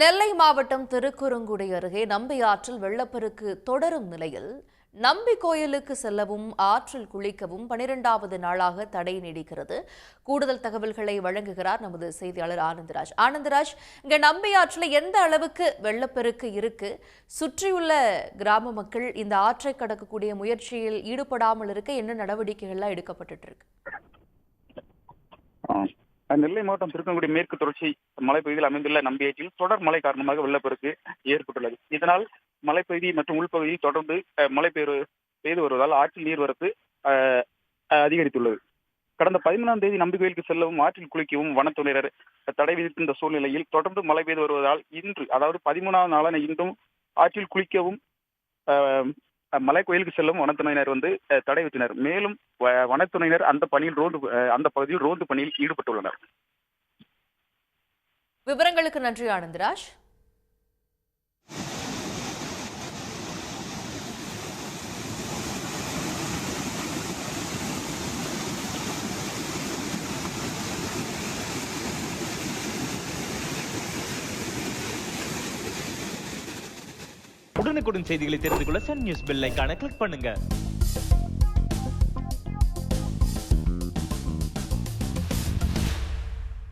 நெல்லை மாவட்டம் திருக்குறுங்குடி அருகே நம்பி ஆற்றில் வெள்ளப்பெருக்கு தொடரும் நிலையில் நம்பி கோயிலுக்கு செல்லவும் ஆற்றில் குளிக்கவும் 12வது நாளாக தடை நீடிக்கிறது. கூடுதல் தகவல்களை வழங்குகிறார் நமது செய்தியாளர் ஆனந்தராஜ். ஆனந்தராஜ், இங்க நம்பி ஆற்றில் எந்த அளவுக்கு வெள்ளப்பெருக்கு இருக்கு? சுற்றியுள்ள கிராம மக்கள் இந்த ஆற்றை கடக்கக்கூடிய முயற்சியில் ஈடுபடாமல் இருக்க என்ன நடவடிக்கைகள்லாம் எடுக்கப்பட்டு இருக்கு? நெல்லை மாவட்டம் திருக்கங்குடி மேற்கு தொடர்ச்சி மலைப்பகுதியில் அமைந்துள்ள நம்பியாற்றில் தொடர் மழை காரணமாக வெள்ளப்பெருக்கு ஏற்பட்டுள்ளது. இதனால் மலைப்பகுதி மற்றும் உள்பகுதியில் தொடர்ந்து மழை பெய்து வருவதால் ஆற்றில் நீர்வரத்து அதிகரித்துள்ளது. கடந்த 13ஆம் தேதி நம்பி கோயிலுக்கு செல்லவும் ஆற்றில் குளிக்கவும் வனத்துறையினர் தடை விதித்திருந்த சூழ்நிலையில் தொடர்ந்து மழை பெய்து வருவதால் இன்று, அதாவது 13ஆம் நாளான இன்றும் ஆற்றில் குளிக்கவும் மலை கோயிலுக்கு செல்லும் வனத்துறையினர் தடை விதித்தனர். மேலும் வனத்துறையினர் அந்த பகுதியில் ரோந்து பணியில் ஈடுபட்டுள்ளனர். விவரங்களுக்கு நன்றி ஆனந்தராஜ். உடனுக்குடன் செய்திகளை தெரிந்து கொள்ள சன் நியூஸ் பெல் ஐகானை கிளிக் பண்ணுங்க.